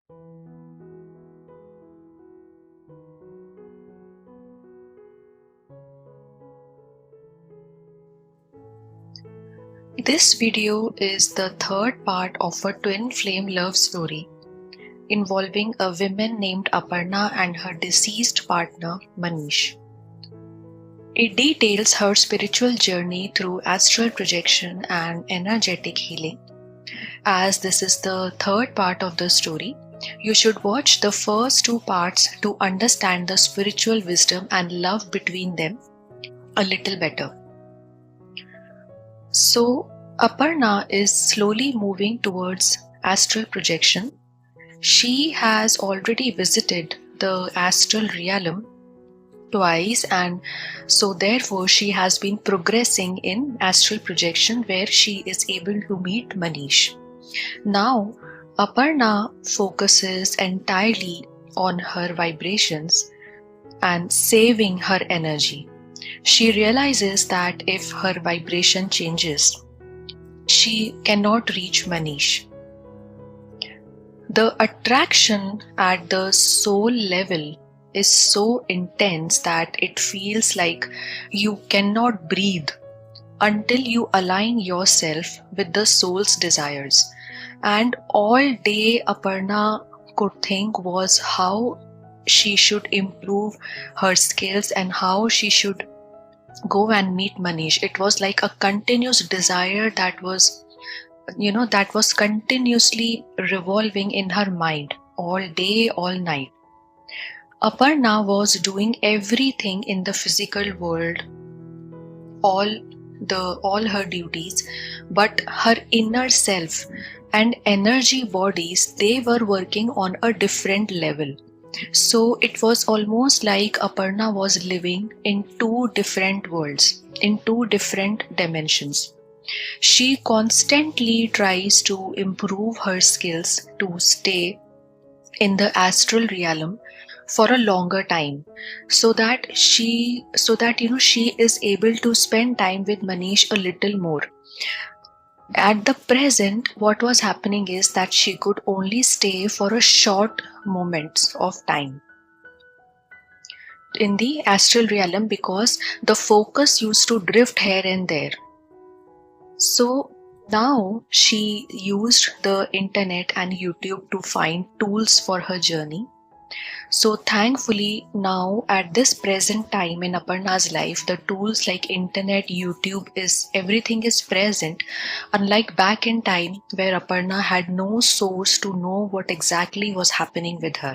This video is the third part of a twin flame love story involving a woman named Aparna and her deceased partner Manish. It details her spiritual journey through astral projection and energetic healing. As this is the third part of the story, you should watch the first two parts to understand the spiritual wisdom and love between them a little better. So, Aparna is slowly moving towards astral projection. She has already visited the astral realm twice, and so therefore she has been progressing in astral projection where she is able to meet Manish. Now, Aparna focuses entirely on her vibrations and saving her energy. She realizes that if her vibration changes, she cannot reach Manish. The attraction at the soul level is so intense that it feels like you cannot breathe until you align yourself with the soul's desires. And all day Aparna could think was how she should improve her skills and how she should go and meet Manish. It was like a continuous desire that was continuously revolving in her mind all day, all night. Aparna was doing everything in the physical world, all her duties, but her inner self and energy bodies, they were working on a different level. So it was almost like Aparna was living in two different worlds, in two different dimensions. She constantly tries to improve her skills to stay in the astral realm for a longer time, so that she is able to spend time with Manish a little more. At the present, what was happening is that she could only stay for a short moments of time in the astral realm because the focus used to drift here and there. So now she used the internet and YouTube to find tools for her journey. So thankfully now at this present time in Aparna's life, the tools like internet, YouTube everything is present, unlike back in time where Aparna had no source to know what exactly was happening with her.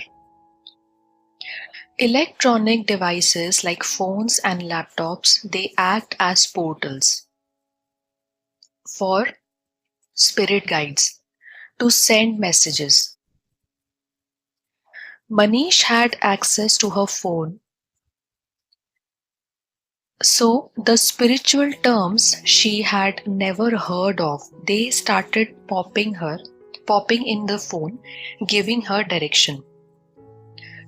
Electronic devices like phones and laptops, they act as portals for spirit guides to send messages. Manish had access to her phone, so the spiritual terms she had never heard of, they started popping in the phone, giving her direction.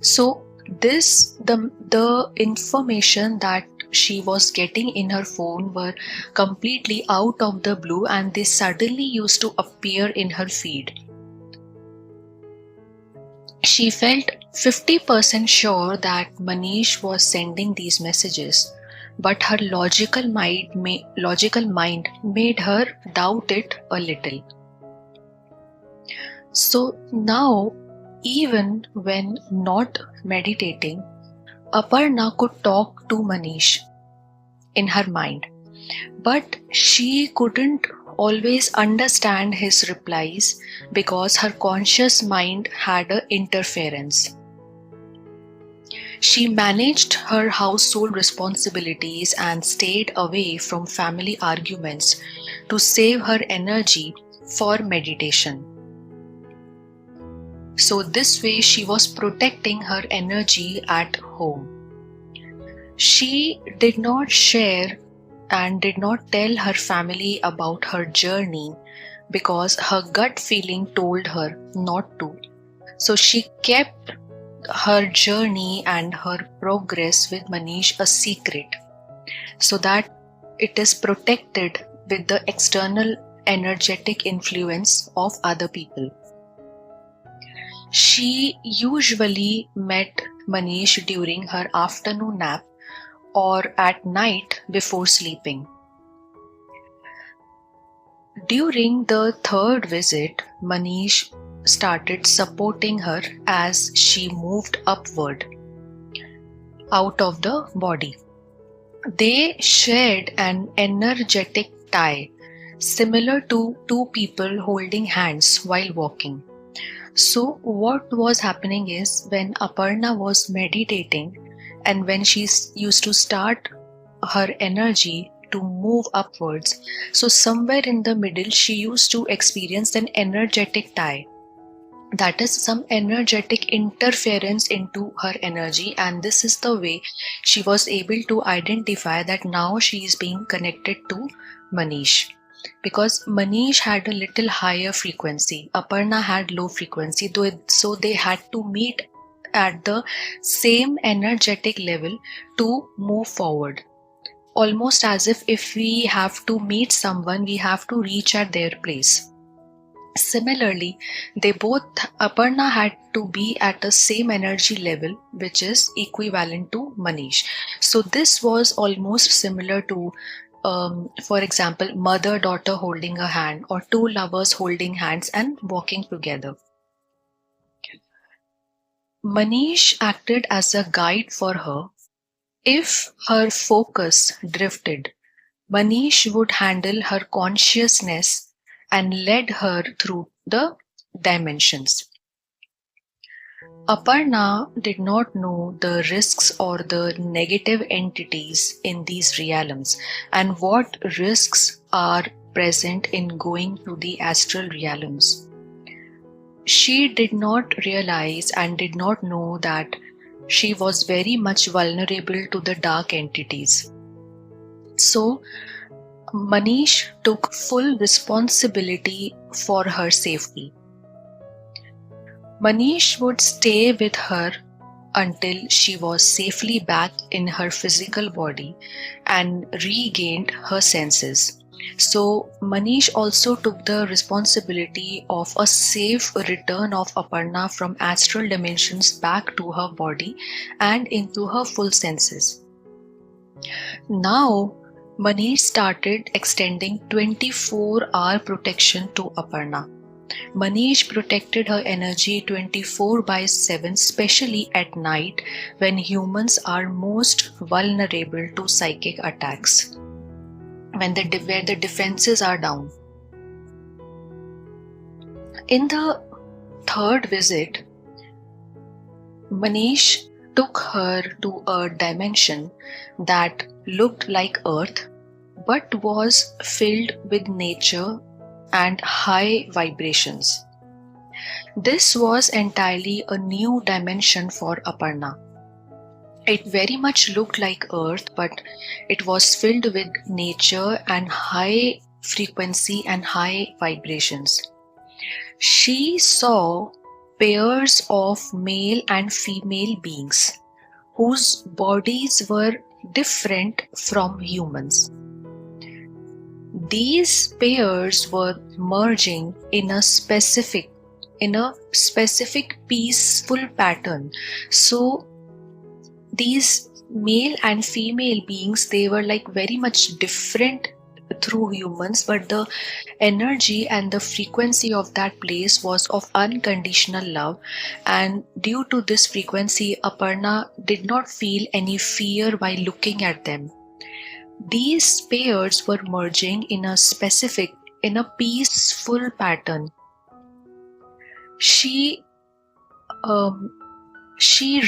So the information that she was getting in her phone were completely out of the blue, and they suddenly used to appear in her feed. She felt 50% sure that Manish was sending these messages, but her logical mind made her doubt it a little. So now, even when not meditating, Aparna could talk to Manish in her mind, but she couldn't always understand his replies because her conscious mind had an interference. She managed her household responsibilities and stayed away from family arguments to save her energy for meditation. So this way she was protecting her energy at home. She did not share and did not tell her family about her journey because her gut feeling told her not to. So she kept her journey and her progress with Manish a secret so that it is protected with the external energetic influence of other people. She usually met Manish during her afternoon nap or at night before sleeping. During the third visit, Manish started supporting her as she moved upward out of the body. They shared an energetic tie similar to two people holding hands while walking. So, what was happening is when Aparna was meditating and when she used to start her energy to move upwards, so somewhere in the middle, she used to experience an energetic tie. That is some energetic interference into her energy, and this is the way she was able to identify that now she is being connected to Manish, because Manish had a little higher frequency, Aparna had low frequency, so they had to meet at the same energetic level to move forward. Almost as if we have to meet someone, we have to reach at their place. Similarly, they both, Aparna had to be at the same energy level, which is equivalent to Manish. So this was almost similar to, for example, mother-daughter holding a hand or two lovers holding hands and walking together. Manish acted as a guide for her. If her focus drifted, Manish would handle her consciousness and led her through the dimensions. Aparna did not know the risks or the negative entities in these realms and what risks are present in going to the astral realms. She did not realize and did not know that she was very much vulnerable to the dark entities. So, Manish took full responsibility for her safety. Manish would stay with her until she was safely back in her physical body and regained her senses. So, Manish also took the responsibility of a safe return of Aparna from astral dimensions back to her body and into her full senses. Now, Manish started extending 24-hour protection to Aparna. Manish protected her energy 24/7, especially at night when humans are most vulnerable to psychic attacks, where the defenses are down. In the third visit, Manish took her to a dimension that looked like Earth but was filled with nature and high vibrations. This was entirely a new dimension for Aparna. It very much looked like Earth, but it was filled with nature and high frequency and high vibrations. She saw pairs of male and female beings whose bodies were different from humans. These pairs were merging in a specific peaceful pattern. So these male and female beings, they were like very much different through humans, but the energy and the frequency of that place was of unconditional love, and due to this frequency, Aparna did not feel any fear while looking at them. These pairs were merging in a peaceful pattern. She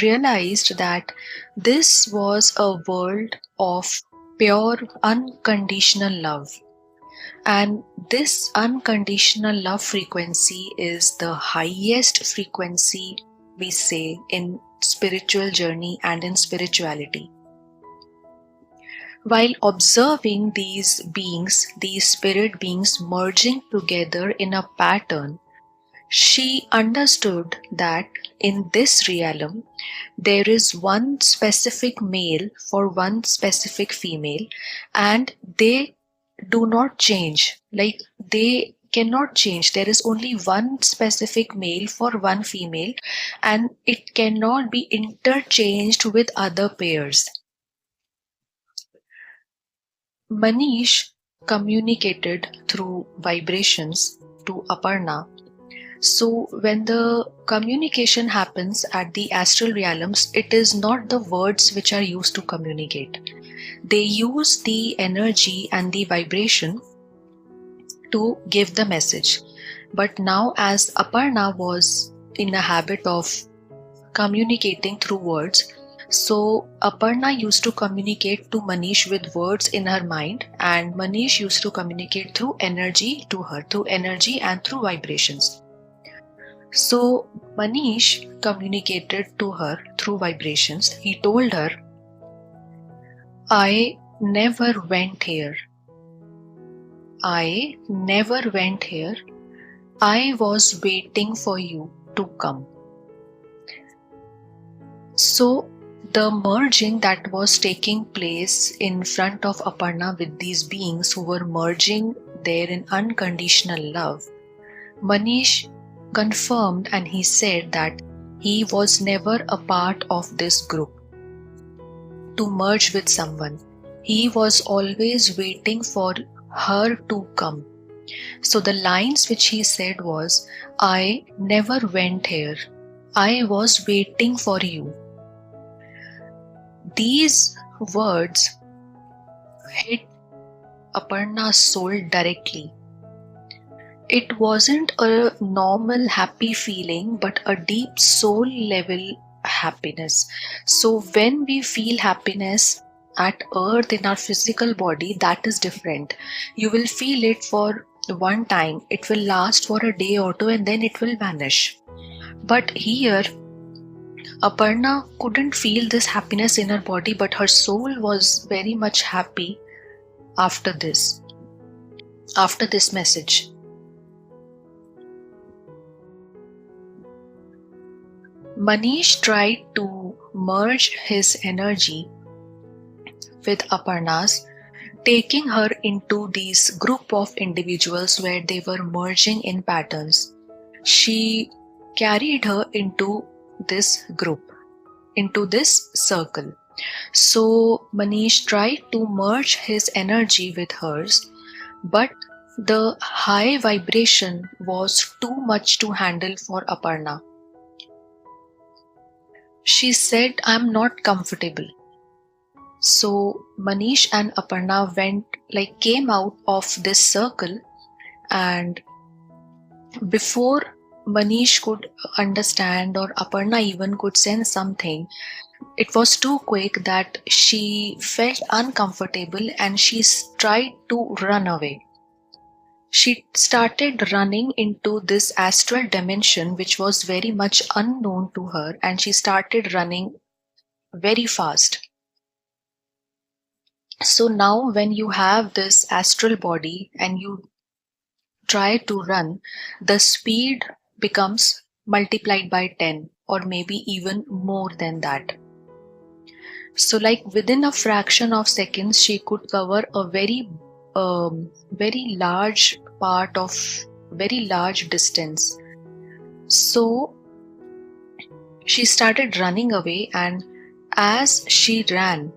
realized that this was a world of pure unconditional love, and this unconditional love frequency is the highest frequency, we say, in spiritual journey and in spirituality. While observing these spirit beings merging together in a pattern, she understood that in this realm there is one specific male for one specific female, and they do not change. Like, they cannot change. There is only one specific male for one female, and it cannot be interchanged with other pairs. Manish communicated through vibrations to Aparna. So when the communication happens at the astral realms, it is not the words which are used to communicate. They use the energy and the vibration to give the message. But now, as Aparna was in a habit of communicating through words, so Aparna used to communicate to Manish with words in her mind, and Manish used to communicate through energy to her, through energy and through vibrations. So Manish communicated to her through vibrations. He told her, I never went here. I never went here. I was waiting for you to come. So the merging that was taking place in front of Aparna with these beings who were merging there in unconditional love, Manish confirmed, and he said that he was never a part of this group to merge with someone. He was always waiting for her to come. So the lines which he said was, I never went here. I was waiting for you. These words hit Aparna's soul directly. It wasn't a normal happy feeling, but a deep soul level happiness. So when we feel happiness at earth in our physical body, that is different. You will feel it for one time. It will last for a day or two and then it will vanish. But here, Aparna couldn't feel this happiness in her body, but her soul was very much happy after this message. Manish tried to merge his energy with Aparna's, taking her into this group of individuals where they were merging in patterns. She carried her into this group, into this circle. So Manish tried to merge his energy with hers, but the high vibration was too much to handle for Aparna. She said, I'm not comfortable. So Manish and Aparna came out of this circle, and before Manish could understand or Aparna even could sense something, it was too quick that she felt uncomfortable and she tried to run away. She started running into this astral dimension which was very much unknown to her, and she started running very fast. So now when you have this astral body and you try to run, the speed becomes multiplied by 10 or maybe even more than that. So within a fraction of seconds, she could cover a very large part of very large distance. So she started running away, and as she ran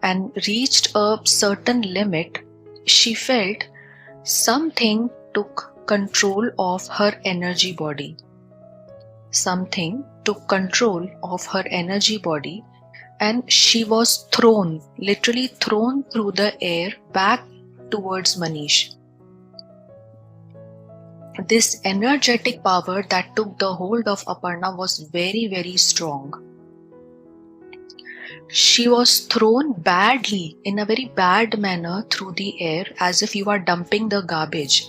and reached a certain limit, she felt something took control of her energy body. Something took control of her energy body, and she was literally thrown through the air back towards Manish. This energetic power that took the hold of Aparna was very, very strong. She was thrown badly, in a very bad manner, through the air, as if you are dumping the garbage.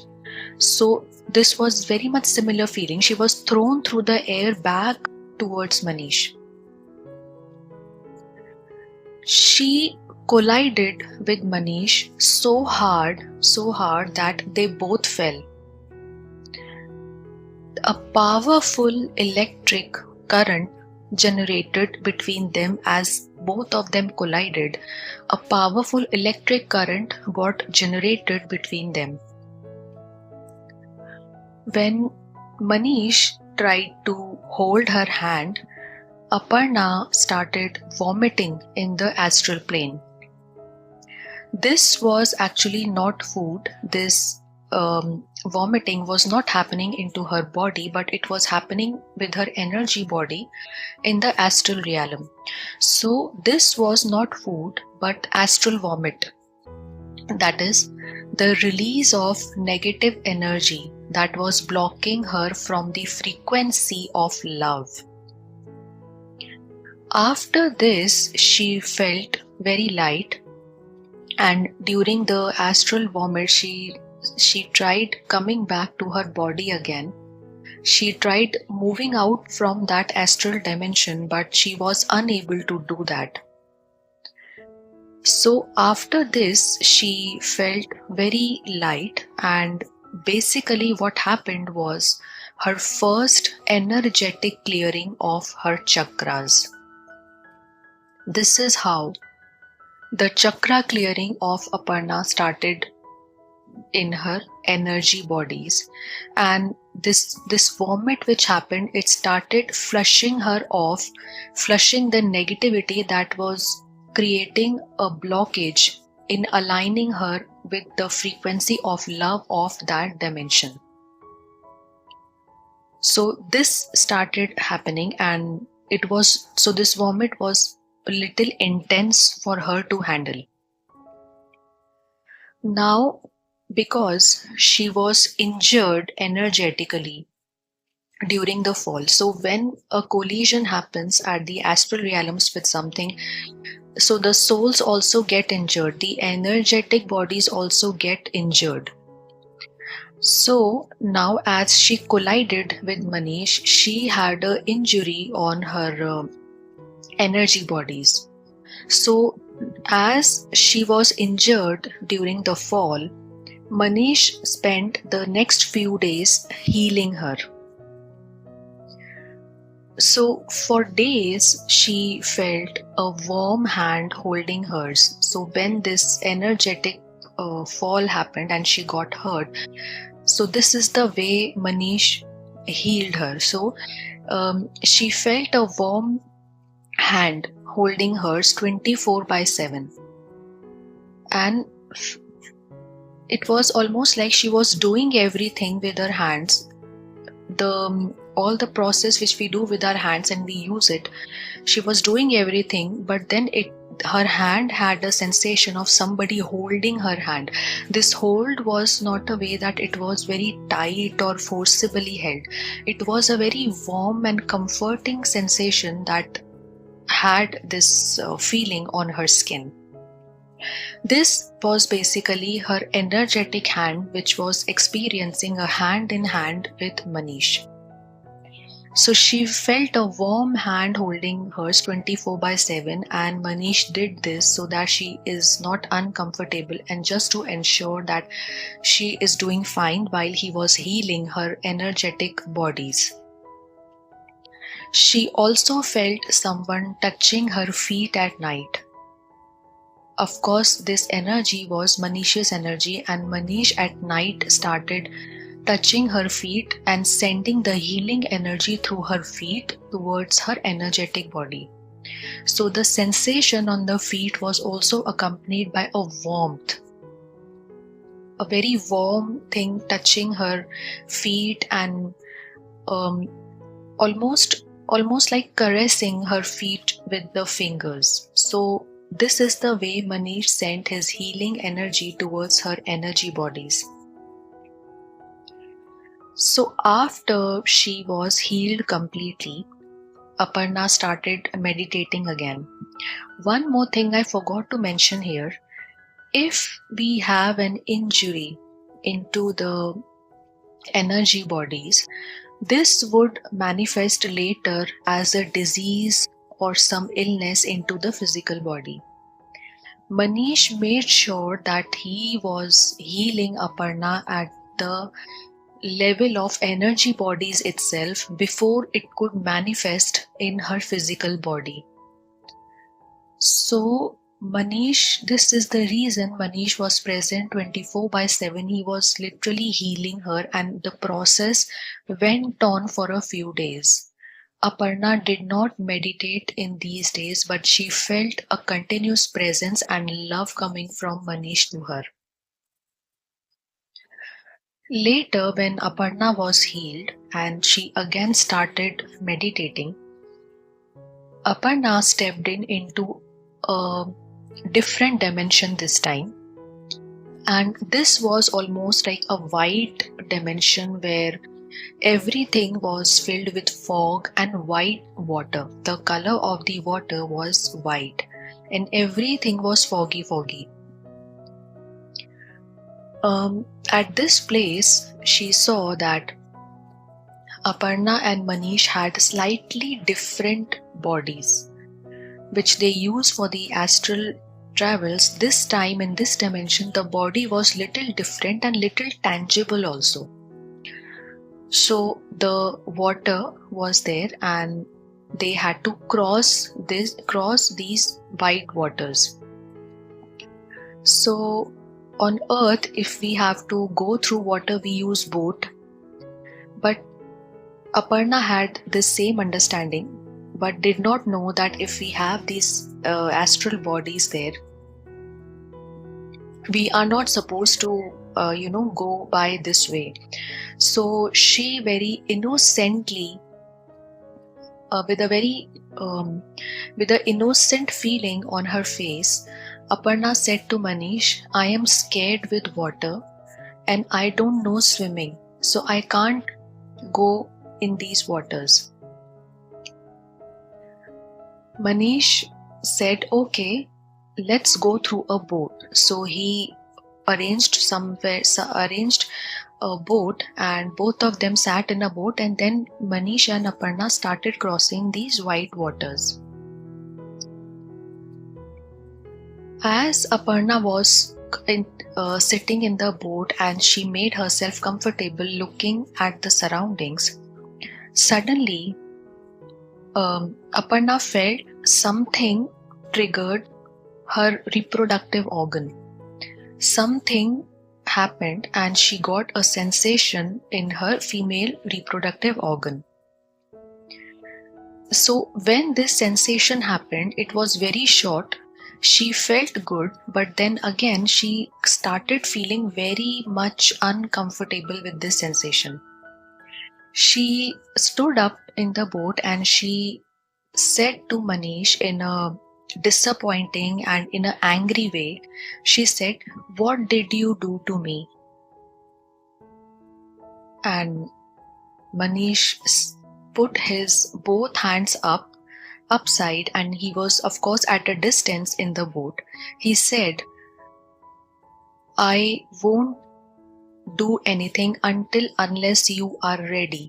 So this was very much similar feeling. She was thrown through the air back towards Manish. She collided with Manish so hard that they both fell. A powerful electric current generated between them as both of them collided. A powerful electric current got generated between them. When Manish tried to hold her hand, Aparna started vomiting in the astral plane. This was actually not food. This vomiting was not happening into her body, but it was happening with her energy body in the astral realm. So this was not food, but astral vomit. That is the release of negative energy that was blocking her from the frequency of love. After this, she felt very light, and during the astral vomit, she tried coming back to her body again. She tried moving out from that astral dimension, but she was unable to do that. So after this, she felt very light, and basically what happened was her first energetic clearing of her chakras. This is how the chakra clearing of Aparna started in her energy bodies. And this vomit which happened, it started flushing her off, flushing the negativity that was creating a blockage in aligning her with the frequency of love of that dimension. So this started happening, and this vomit was a little intense for her to handle. Now, because she was injured energetically during the fall, so when a collision happens at the astral realms with something, so the souls also get injured, the energetic bodies also get injured. So now, as she collided with Manish, she had an injury on her energy bodies. So as she was injured during the fall, Manish spent the next few days healing her. So for days she felt a warm hand holding hers. So when this energetic fall happened and she got hurt, so this is the way Manish healed her. So she felt a warm hand holding hers 24/7, and it was almost like she was doing everything with her hands. All the process which we do with our hands and we use it, she was doing everything, but then her hand had a sensation of somebody holding her hand. This hold was not a way that it was very tight or forcibly held. It was a very warm and comforting sensation that had this feeling on her skin. This was basically her energetic hand, which was experiencing a hand in hand with Manish. So she felt a warm hand holding hers 24/7, and Manish did this so that she is not uncomfortable and just to ensure that she is doing fine while he was healing her energetic bodies. She also felt someone touching her feet at night. Of course, this energy was Manish's energy, and Manish at night started touching her feet and sending the healing energy through her feet towards her energetic body. So the sensation on the feet was also accompanied by a warmth, a very warm thing touching her feet, and almost like caressing her feet with the fingers. So this is the way Manish sent his healing energy towards her energy bodies. So after she was healed completely, Aparna started meditating again. One more thing I forgot to mention here. If we have an injury into the energy bodies, this would manifest later as a disease or some illness into the physical body. Manish made sure that he was healing Aparna at the level of energy bodies itself before it could manifest in her physical body. So Manish, this is the reason Manish was present 24/7. He was literally healing her, and the process went on for a few days. Aparna did not meditate in these days, but she felt a continuous presence and love coming from Manish to her. Later, when Aparna was healed and she again started meditating, Aparna stepped into a different dimension this time. And this was almost like a white dimension where everything was filled with fog and white water. The color of the water was white and everything was foggy. At this place, she saw that Aparna and Manish had slightly different bodies, which they use for the astral travels. This time in this dimension, the body was little different and little tangible also. So the water was there and they had to cross these white waters. So on earth, if we have to go through water, we use boat. But Aparna had the same understanding, but did not know that if we have these astral bodies there, we are not supposed to go by this way. So she very innocently, with an innocent feeling on her face, Aparna said to Manish, "I am scared with water and I don't know swimming, so I can't go in these waters." Manish said, "Okay, let's go through a boat." So he arranged a boat and both of them sat in a boat, and then Manish and Aparna started crossing these white waters. As Aparna was sitting in the boat and she made herself comfortable looking at the surroundings, suddenly Aparna felt something triggered her reproductive organ. Something happened and she got a sensation in her female reproductive organ. So when this sensation happened, it was very short. She felt good, but then again she started feeling very much uncomfortable with this sensation. She stood up in the boat and she said to Manish in a disappointing and in an angry way, she said, "What did you do to me?" And Manish put his both hands upside, and he was of course at a distance in the boat. He said, "I won't do anything unless you are ready.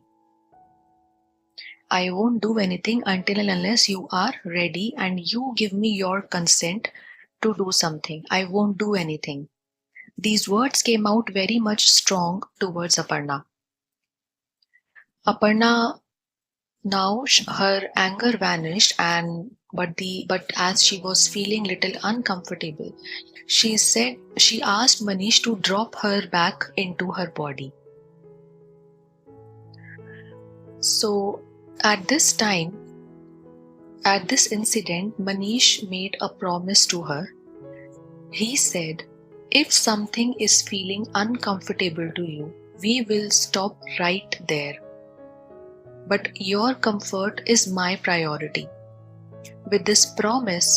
I won't do anything unless you are ready and you give me your consent to do something. I won't do anything." These words came out very much strong towards Aparna. Aparna, now her anger vanished, but as she was feeling little uncomfortable, she asked Manish to drop her back into her body. So at this incident, Manish made a promise to her. He said, "If something is feeling uncomfortable to you, we will stop right there. But your comfort is my priority." With this promise,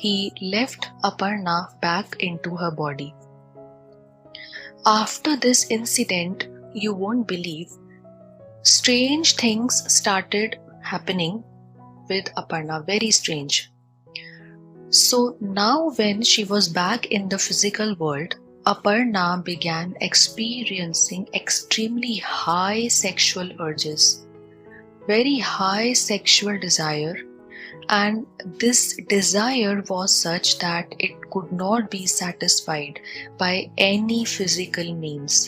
he left Aparna back into her body. After this incident, you won't believe, strange things started happening with Aparna, very strange. So now when she was back in the physical world, Aparna began experiencing extremely high sexual urges, very high sexual desire, and this desire was such that it could not be satisfied by any physical means.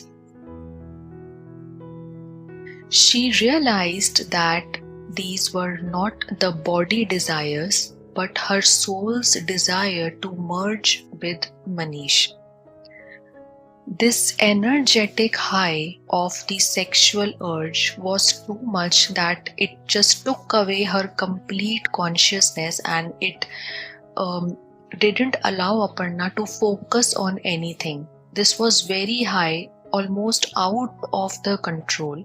She realized that these were not the body desires, but her soul's desire to merge with Manish. This energetic high of the sexual urge was too much that it just took away her complete consciousness, and it didn't allow Aparna to focus on anything. This was very high, almost out of the control.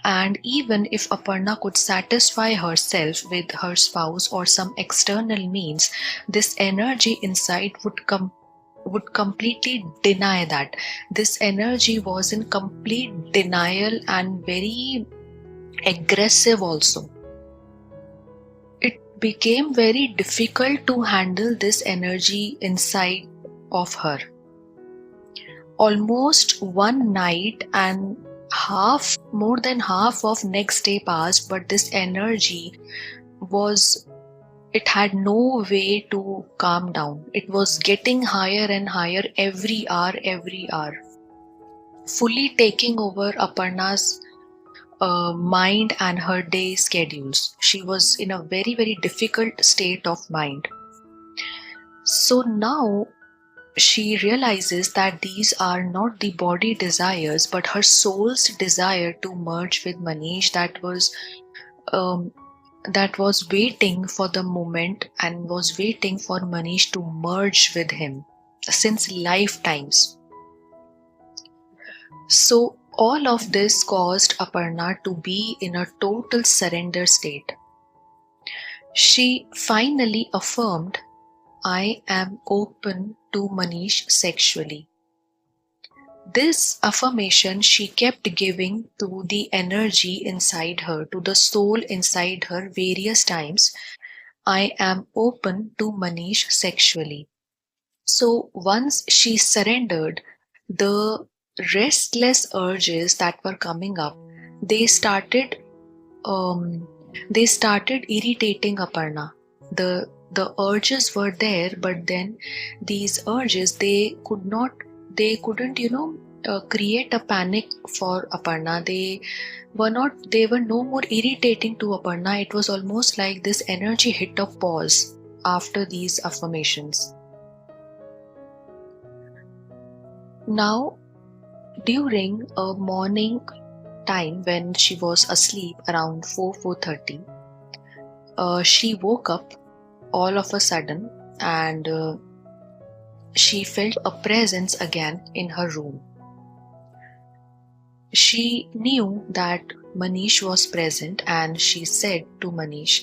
And even if Aparna could satisfy herself with her spouse or some external means, this energy inside would completely deny that. This energy was in complete denial and very aggressive also. It became very difficult to handle this energy inside of her. Almost one night and more than half of next day passed, but this energy it had no way to calm down. It was getting higher and higher every hour, fully taking over Aparna's mind and her day schedules. She was in a very, very difficult state of mind. So now she realizes that these are not the body desires, but her soul's desire to merge with Manish that was waiting for the moment and was waiting for Manish to merge with him since lifetimes. So all of this caused Aparna to be in a total surrender state. She finally affirmed, "I am open to Manish sexually." This affirmation she kept giving to the energy inside her, to the soul inside her various times. "I am open to Manish sexually." So once she surrendered, the restless urges that were coming up, they started irritating Aparna. The urges were there, but then these urges they couldn't create a panic for Aparna. They were no more irritating to Aparna. It was almost like this energy hit a pause after these affirmations. Now, during a morning time when she was asleep around 4:30, she woke up all of a sudden, and she felt a presence again in her room. She knew that Manish was present, and she said to Manish,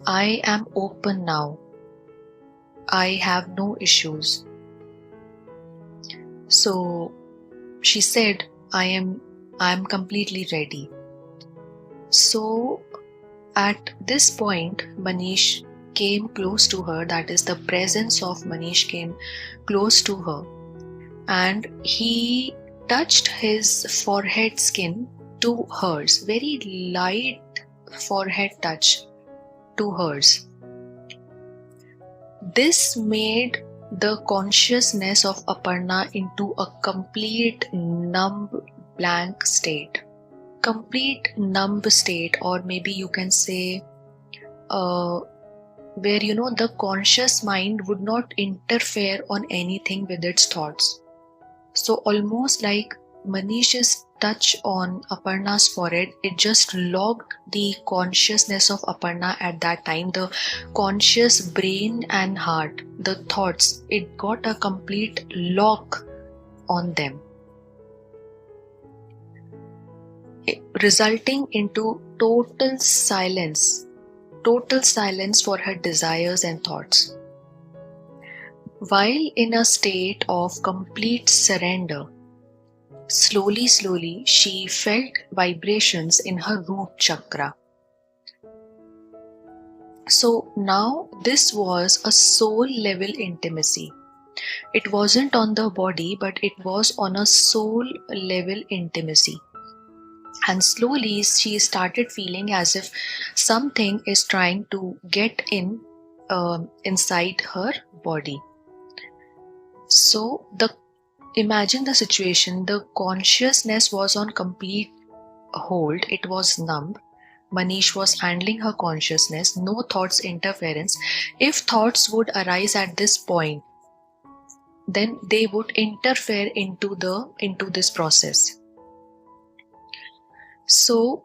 "I am open now. I have no issues." So she said, I am completely ready." So at this point, Manish came close to her, that is, the presence of Manish came close to her, and he touched his forehead skin to hers, very light forehead touch to hers. This made the consciousness of Aparna into a complete numb, blank state. Complete numb state, or maybe you can say where the conscious mind would not interfere on anything with its thoughts. So almost like Manish's touch on Aparna's forehead, it just locked the consciousness of Aparna at that time, the conscious brain and heart, the thoughts, it got a complete lock on them, resulting into total silence for her desires and thoughts. While in a state of complete surrender, slowly she felt vibrations in her root chakra. So now this was a soul level intimacy. It wasn't on the body, but it was on a soul level intimacy. And slowly she started feeling as if something is trying to get inside her body. So imagine the situation. The consciousness was on complete hold. It was numb. Manish was handling her consciousness, no thoughts interference. If thoughts would arise at this point, then they would interfere into this process. So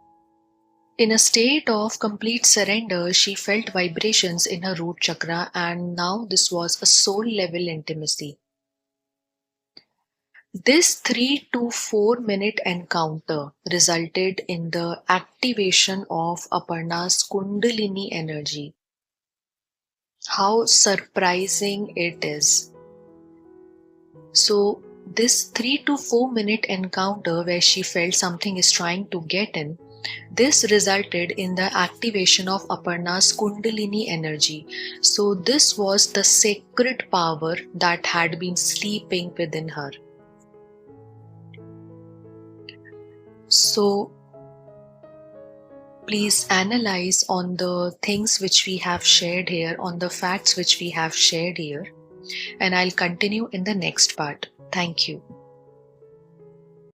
in a state of complete surrender, she felt vibrations in her root chakra, and now this was a soul level intimacy. This 3 to 4 minute encounter resulted in the activation of Aparna's Kundalini energy. How surprising it is. So, this 3 to 4 minute encounter where she felt something is trying to get in, this resulted in the activation of Aparna's Kundalini energy. So, this was the sacred power that had been sleeping within her. So, please analyze on the things which we have shared here, on the facts which we have shared here, and I'll continue in the next part. Thank you.